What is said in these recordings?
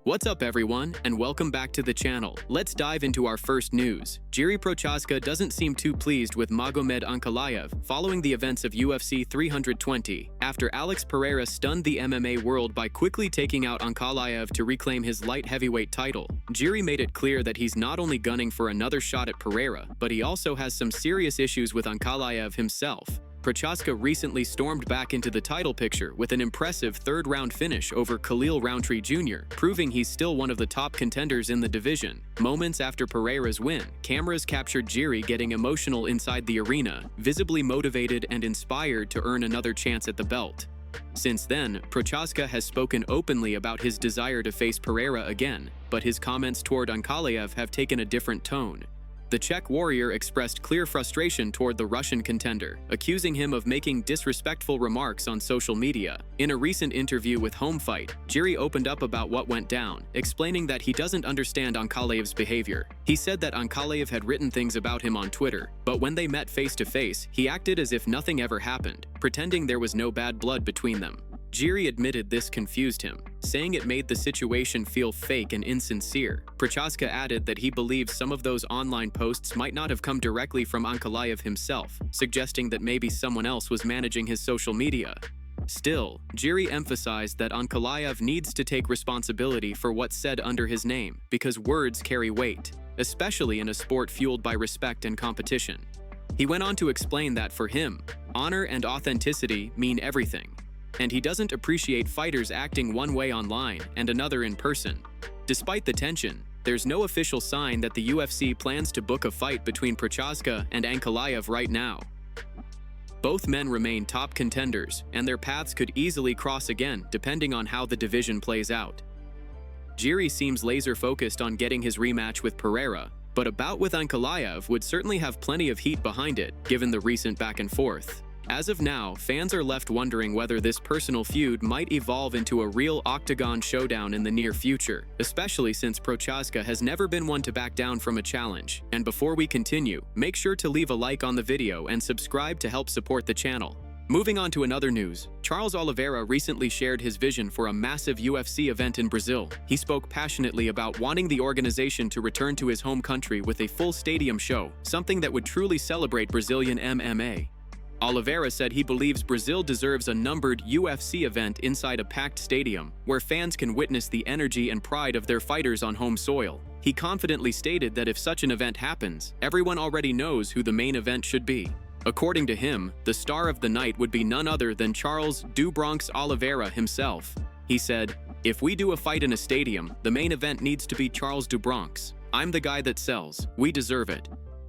What's up everyone, and welcome back to the channel. Let's dive into our first news. Jiri Prochazka doesn't seem too pleased with Magomed Ankalaev following the events of UFC 320, after Alex Pereira stunned the MMA world by quickly taking out Ankalaev to reclaim his light heavyweight title. Jiri made it clear that he's not only gunning for another shot at Pereira, but he also has some serious issues with Ankalaev himself. Prochazka recently stormed back into the title picture with an impressive third-round finish over Khalil Rountree Jr., proving he's still one of the top contenders in the division. Moments after Pereira's win, cameras captured Jiri getting emotional inside the arena, visibly motivated and inspired to earn another chance at the belt. Since then, Prochazka has spoken openly about his desire to face Pereira again, but his comments toward Ankalaev have taken a different tone. The Czech warrior expressed clear frustration toward the Russian contender, accusing him of making disrespectful remarks on social media. In a recent interview with Home Fight, Jiri opened up about what went down, explaining that he doesn't understand Ankalaev's behavior. He said that Ankalaev had written things about him on Twitter, but when they met face-to-face, he acted as if nothing ever happened, pretending there was no bad blood between them. Jiri admitted this confused him, saying it made the situation feel fake and insincere. Prochazka added that he believes some of those online posts might not have come directly from Ankalaev himself, suggesting that maybe someone else was managing his social media. Still, Jiri emphasized that Ankalaev needs to take responsibility for what's said under his name, because words carry weight, especially in a sport fueled by respect and competition. He went on to explain that for him, honor and authenticity mean everything, and he doesn't appreciate fighters acting one way online and another in person. Despite the tension, there's no official sign that the UFC plans to book a fight between Prochazka and Ankalaev right now. Both men remain top contenders, and their paths could easily cross again depending on how the division plays out. Jiri seems laser-focused on getting his rematch with Pereira, but a bout with Ankalaev would certainly have plenty of heat behind it, given the recent back and forth. As of now, fans are left wondering whether this personal feud might evolve into a real octagon showdown in the near future, especially since Prochazka has never been one to back down from a challenge. And before we continue, make sure to leave a like on the video and subscribe to help support the channel. Moving on to another news, Charles Oliveira recently shared his vision for a massive UFC event in Brazil. He spoke passionately about wanting the organization to return to his home country with a full stadium show, something that would truly celebrate Brazilian MMA. Oliveira said he believes Brazil deserves a numbered UFC event inside a packed stadium, where fans can witness the energy and pride of their fighters on home soil. He confidently stated that if such an event happens, everyone already knows who the main event should be. According to him, the star of the night would be none other than Charles "Do Bronx" Oliveira himself. He said, "If we do a fight in a stadium, the main event needs to be Charles Do Bronx. I'm the guy that sells. We deserve it."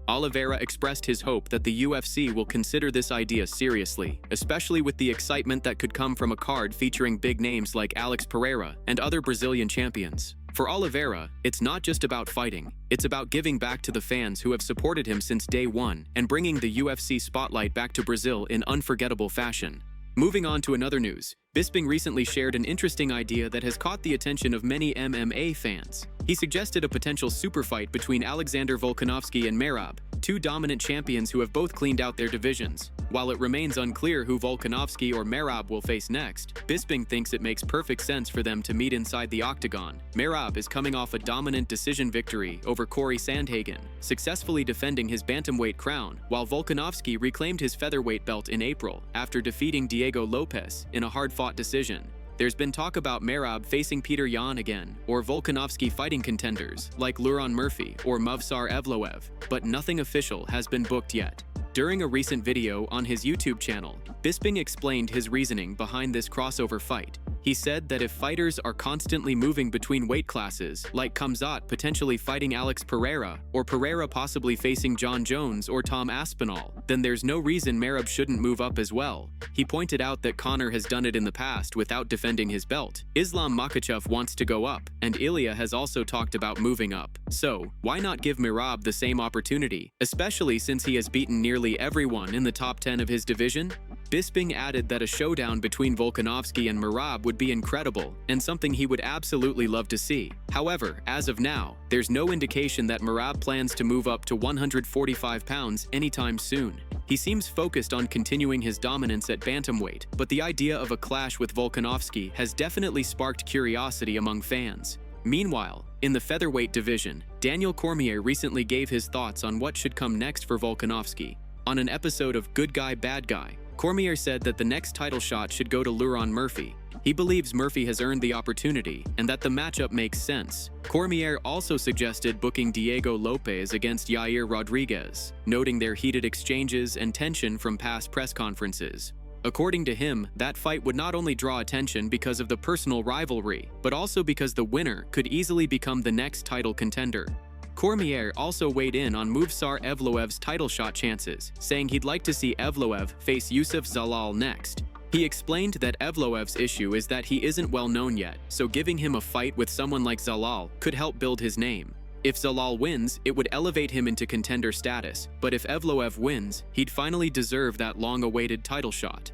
Oliveira expressed his hope that the UFC will consider this idea seriously, especially with the excitement that could come from a card featuring big names like Alex Pereira and other Brazilian champions. For Oliveira, it's not just about fighting, it's about giving back to the fans who have supported him since day one and bringing the UFC spotlight back to Brazil in unforgettable fashion. Moving on to another news, Bisping recently shared an interesting idea that has caught the attention of many MMA fans. He suggested a potential super fight between Alexander Volkanovski and Merab, two dominant champions who have both cleaned out their divisions. While it remains unclear who Volkanovski or Merab will face next, Bisping thinks it makes perfect sense for them to meet inside the octagon. Merab is coming off a dominant decision victory over Corey Sandhagen, successfully defending his bantamweight crown, while Volkanovski reclaimed his featherweight belt in April after defeating Diego Lopes in a hard-fought decision. There's been talk about Merab facing Peter Yan again, or Volkanovski fighting contenders like Luron Murphy or Movsar Evloev, but nothing official has been booked yet. During a recent video on his YouTube channel, Bisping explained his reasoning behind this crossover fight. He said that if fighters are constantly moving between weight classes, like Khamzat potentially fighting Alex Pereira, or Pereira possibly facing Jon Jones or Tom Aspinall, then there's no reason Merab shouldn't move up as well. He pointed out that Conor has done it in the past without defending his belt. Islam Makhachev wants to go up, and Ilya has also talked about moving up. So, why not give Merab the same opportunity, especially since he has beaten nearly everyone in the top 10 of his division? Bisping added that a showdown between Volkanovski and Merab would be incredible and something he would absolutely love to see. However, as of now, there's no indication that Merab plans to move up to 145 pounds anytime soon. He seems focused on continuing his dominance at bantamweight, but the idea of a clash with Volkanovski has definitely sparked curiosity among fans. Meanwhile, in the featherweight division, Daniel Cormier recently gave his thoughts on what should come next for Volkanovski. On an episode of Good Guy, Bad Guy, Cormier said that the next title shot should go to Luron Murphy. He believes Murphy has earned the opportunity and that the matchup makes sense. Cormier also suggested booking Diego Lopez against Yair Rodriguez, noting their heated exchanges and tension from past press conferences. According to him, that fight would not only draw attention because of the personal rivalry, but also because the winner could easily become the next title contender. Cormier also weighed in on Movsar Evloev's title shot chances, saying he'd like to see Evloev face Youssef Zalal next. He explained that Evloev's issue is that he isn't well known yet, so giving him a fight with someone like Zalal could help build his name. If Zalal wins, it would elevate him into contender status, but if Evloev wins, he'd finally deserve that long-awaited title shot.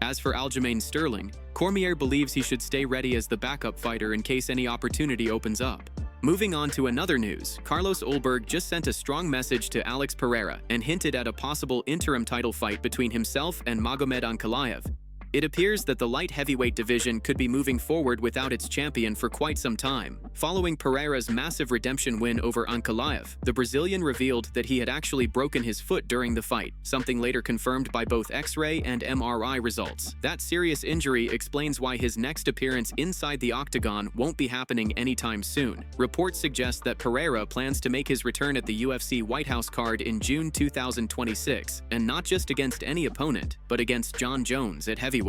As for Aljamain Sterling, Cormier believes he should stay ready as the backup fighter in case any opportunity opens up. Moving on to another news, Carlos Ulberg just sent a strong message to Alex Pereira and hinted at a possible interim title fight between himself and Magomed Ankalaev. It appears that the light heavyweight division could be moving forward without its champion for quite some time. Following Pereira's massive redemption win over Ankalaev, the Brazilian revealed that he had actually broken his foot during the fight, something later confirmed by both X-ray and MRI results. That serious injury explains why his next appearance inside the octagon won't be happening anytime soon. Reports suggest that Pereira plans to make his return at the UFC White House card in June 2026, and not just against any opponent, but against Jon Jones at heavyweight.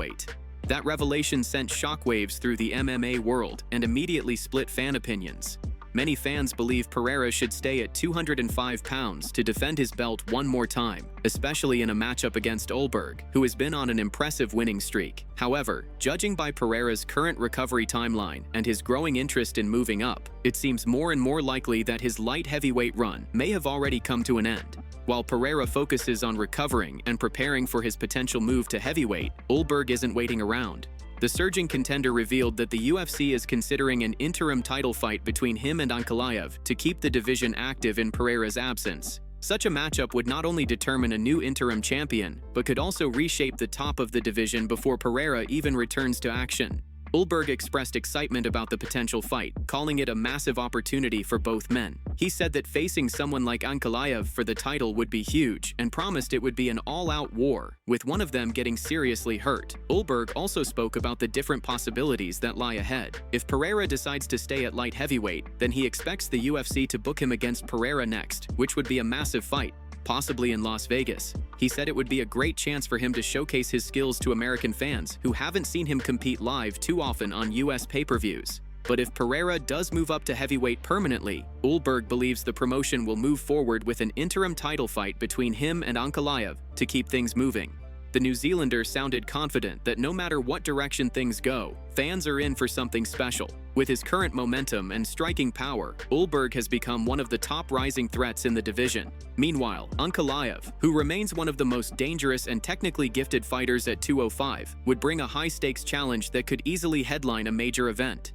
That revelation sent shockwaves through the MMA world and immediately split fan opinions. Many fans believe Pereira should stay at 205 pounds to defend his belt one more time, especially in a matchup against Ulberg, who has been on an impressive winning streak. However, judging by Pereira's current recovery timeline and his growing interest in moving up, it seems more and more likely that his light heavyweight run may have already come to an end. While Pereira focuses on recovering and preparing for his potential move to heavyweight, Ulberg isn't waiting around. The surging contender revealed that the UFC is considering an interim title fight between him and Ankalaev to keep the division active in Pereira's absence. Such a matchup would not only determine a new interim champion, but could also reshape the top of the division before Pereira even returns to action. Ulberg expressed excitement about the potential fight, calling it a massive opportunity for both men. He said that facing someone like Ankalaev for the title would be huge and promised it would be an all-out war, with one of them getting seriously hurt. Ulberg also spoke about the different possibilities that lie ahead. If Pereira decides to stay at light heavyweight, then he expects the UFC to book him against Pereira next, which would be a massive fight, possibly in Las Vegas. He said it would be a great chance for him to showcase his skills to American fans who haven't seen him compete live too often on US pay-per-views. But if Pereira does move up to heavyweight permanently, Ulberg believes the promotion will move forward with an interim title fight between him and Ankalaev to keep things moving. The New Zealander sounded confident that no matter what direction things go, fans are in for something special. With his current momentum and striking power, Ulberg has become one of the top rising threats in the division. Meanwhile, Ankalaev, who remains one of the most dangerous and technically gifted fighters at 205, would bring a high-stakes challenge that could easily headline a major event.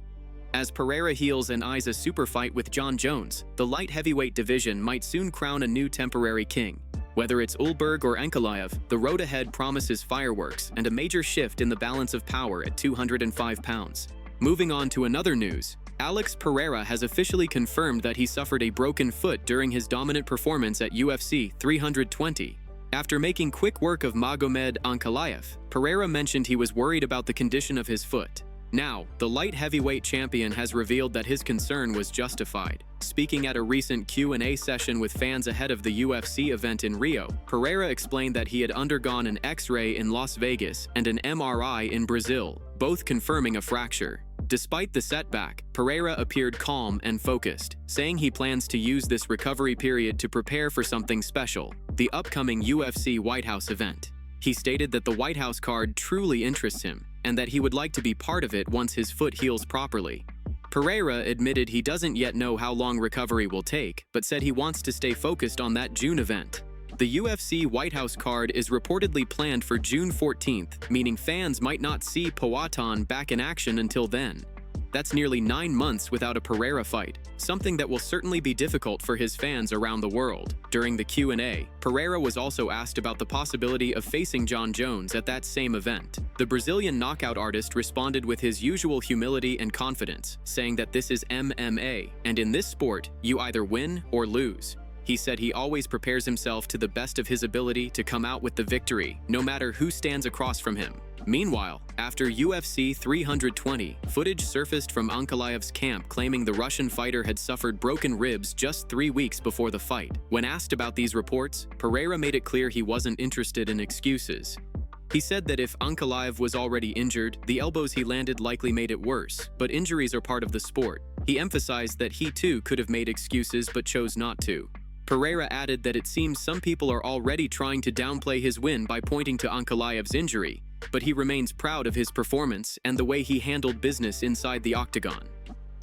As Pereira heals and eyes a super fight with Jon Jones, the light heavyweight division might soon crown a new temporary king. Whether it's Ulberg or Ankalaev, the road ahead promises fireworks and a major shift in the balance of power at 205 pounds. Moving on to another news, Alex Pereira has officially confirmed that he suffered a broken foot during his dominant performance at UFC 320. After making quick work of Magomed Ankalaev, Pereira mentioned he was worried about the condition of his foot. Now, the light heavyweight champion has revealed that his concern was justified. Speaking at a recent Q&A session with fans ahead of the UFC event in Rio, Pereira explained that he had undergone an X-ray in Las Vegas and an MRI in Brazil, both confirming a fracture. Despite the setback, Pereira appeared calm and focused, saying he plans to use this recovery period to prepare for something special, the upcoming UFC White House event. He stated that the White House card truly interests him, and that he would like to be part of it once his foot heals properly. Pereira admitted he doesn't yet know how long recovery will take, but said he wants to stay focused on that June event. The UFC White House card is reportedly planned for June 14th, meaning fans might not see Poatan back in action until then. That's nearly 9 months without a Pereira fight, something that will certainly be difficult for his fans around the world. During the Q&A, Pereira was also asked about the possibility of facing Jon Jones at that same event. The Brazilian knockout artist responded with his usual humility and confidence, saying that this is MMA, and in this sport, you either win or lose. He said he always prepares himself to the best of his ability to come out with the victory, no matter who stands across from him. Meanwhile, after UFC 320, footage surfaced from Ankalaev's camp claiming the Russian fighter had suffered broken ribs just 3 weeks before the fight. When asked about these reports, Pereira made it clear he wasn't interested in excuses. He said that if Ankalaev was already injured, the elbows he landed likely made it worse, but injuries are part of the sport. He emphasized that he too could have made excuses but chose not to. Pereira added that it seems some people are already trying to downplay his win by pointing to Ankalaev's injury, but he remains proud of his performance and the way he handled business inside the octagon.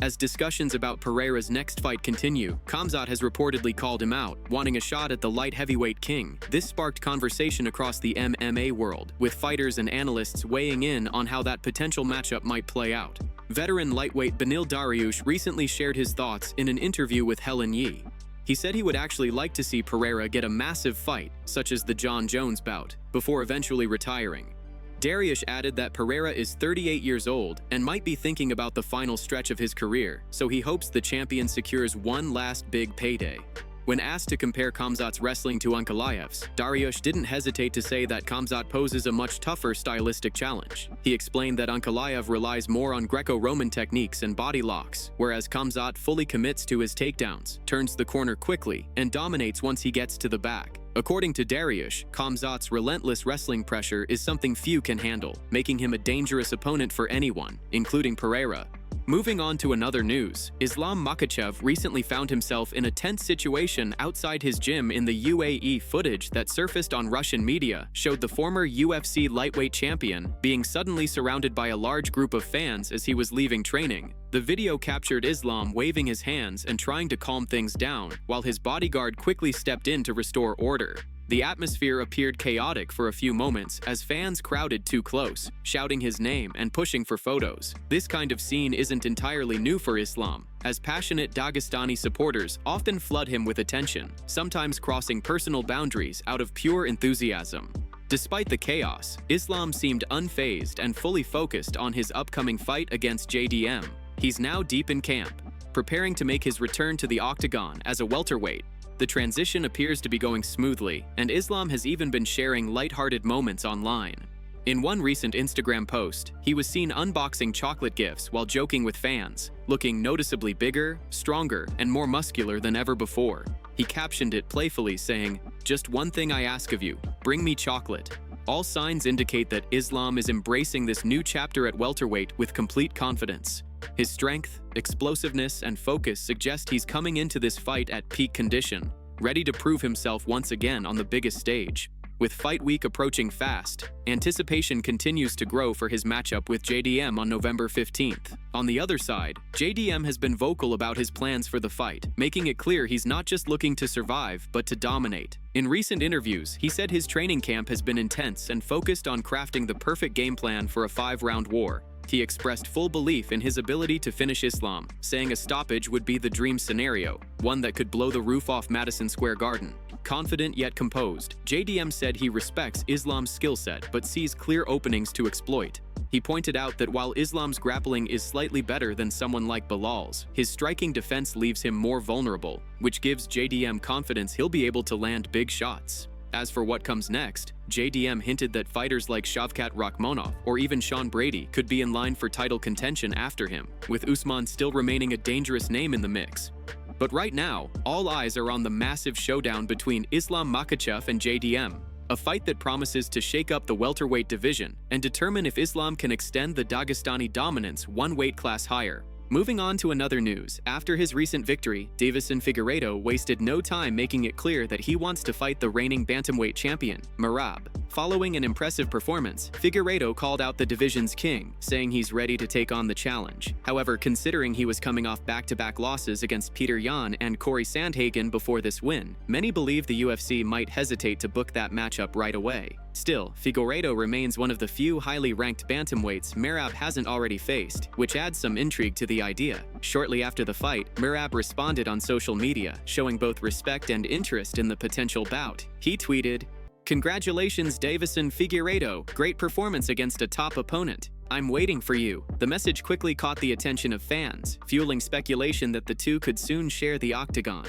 As discussions about Pereira's next fight continue, Khamzat has reportedly called him out, wanting a shot at the light heavyweight king. This sparked conversation across the MMA world, with fighters and analysts weighing in on how that potential matchup might play out. Veteran lightweight Benil Dariush recently shared his thoughts in an interview with Helen Yee. He said he would actually like to see Pereira get a massive fight, such as the Jon Jones bout, before eventually retiring. Dariush added that Pereira is 38 years old and might be thinking about the final stretch of his career, so he hopes the champion secures one last big payday. When asked to compare Khamzat's wrestling to Ankalaev's, Dariush didn't hesitate to say that Khamzat poses a much tougher stylistic challenge. He explained that Ankalaev relies more on Greco-Roman techniques and body locks, whereas Khamzat fully commits to his takedowns, turns the corner quickly, and dominates once he gets to the back. According to Dariush, Khamzat's relentless wrestling pressure is something few can handle, making him a dangerous opponent for anyone, including Pereira. Moving on to another news, Islam Makhachev recently found himself in a tense situation outside his gym in the UAE. Footage that surfaced on Russian media showed the former UFC lightweight champion being suddenly surrounded by a large group of fans as he was leaving training. The video captured Islam waving his hands and trying to calm things down, while his bodyguard quickly stepped in to restore order. The atmosphere appeared chaotic for a few moments as fans crowded too close, shouting his name and pushing for photos. This kind of scene isn't entirely new for Islam, as passionate Dagestani supporters often flood him with attention, sometimes crossing personal boundaries out of pure enthusiasm. Despite the chaos, Islam seemed unfazed and fully focused on his upcoming fight against JDM. He's now deep in camp, preparing to make his return to the octagon as a welterweight. The transition appears to be going smoothly, and Islam has even been sharing lighthearted moments online. In one recent Instagram post, he was seen unboxing chocolate gifts while joking with fans, looking noticeably bigger, stronger, and more muscular than ever before. He captioned it playfully, saying, "Just one thing I ask of you, bring me chocolate." All signs indicate that Islam is embracing this new chapter at welterweight with complete confidence. His strength, explosiveness, and focus suggest he's coming into this fight at peak condition, ready to prove himself once again on the biggest stage. With fight week approaching fast, anticipation continues to grow for his matchup with JDM on November 15th. On the other side, JDM has been vocal about his plans for the fight, making it clear he's not just looking to survive, but to dominate. In recent interviews, he said his training camp has been intense and focused on crafting the perfect game plan for a 5-round war. He expressed full belief in his ability to finish Islam, saying a stoppage would be the dream scenario, one that could blow the roof off Madison Square Garden. Confident yet composed, JDM said he respects Islam's skill set but sees clear openings to exploit. He pointed out that while Islam's grappling is slightly better than someone like Bilal's, his striking defense leaves him more vulnerable, which gives JDM confidence he'll be able to land big shots. As for what comes next, JDM hinted that fighters like Shavkat Rakhmonov or even Sean Brady could be in line for title contention after him, with Usman still remaining a dangerous name in the mix. But right now, all eyes are on the massive showdown between Islam Makhachev and JDM, a fight that promises to shake up the welterweight division and determine if Islam can extend the Dagestani dominance one weight class higher. Moving on to another news, after his recent victory, Deiveson Figueiredo wasted no time making it clear that he wants to fight the reigning bantamweight champion, Merab. Following an impressive performance, Figueiredo called out the division's king, saying he's ready to take on the challenge. However, considering he was coming off back-to-back losses against Peter Yan and Corey Sandhagen before this win, many believe the UFC might hesitate to book that matchup right away. Still, Figueiredo remains one of the few highly ranked bantamweights Merab hasn't already faced, which adds some intrigue to the idea. Shortly after the fight, Merab responded on social media, showing both respect and interest in the potential bout. He tweeted, "Congratulations Deiveson Figueiredo, great performance against a top opponent. I'm waiting for you." The message quickly caught the attention of fans, fueling speculation that the two could soon share the octagon.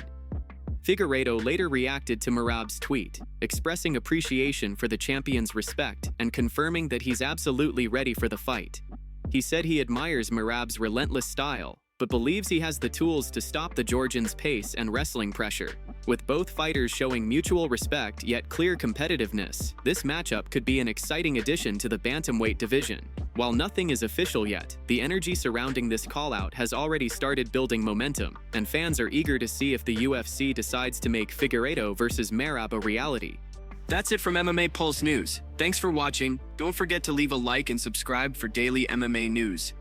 Figueiredo later reacted to Merab's tweet, expressing appreciation for the champion's respect and confirming that he's absolutely ready for the fight. He said he admires Merab's relentless style, but believes he has the tools to stop the Georgian's pace and wrestling pressure. With both fighters showing mutual respect yet clear competitiveness, this matchup could be an exciting addition to the bantamweight division. While nothing is official yet, the energy surrounding this call-out has already started building momentum, and fans are eager to see if the UFC decides to make Figueiredo versus Merab a reality. That's it from MMA Pulse News. Thanks for watching. Don't forget to leave a like and subscribe for daily MMA news.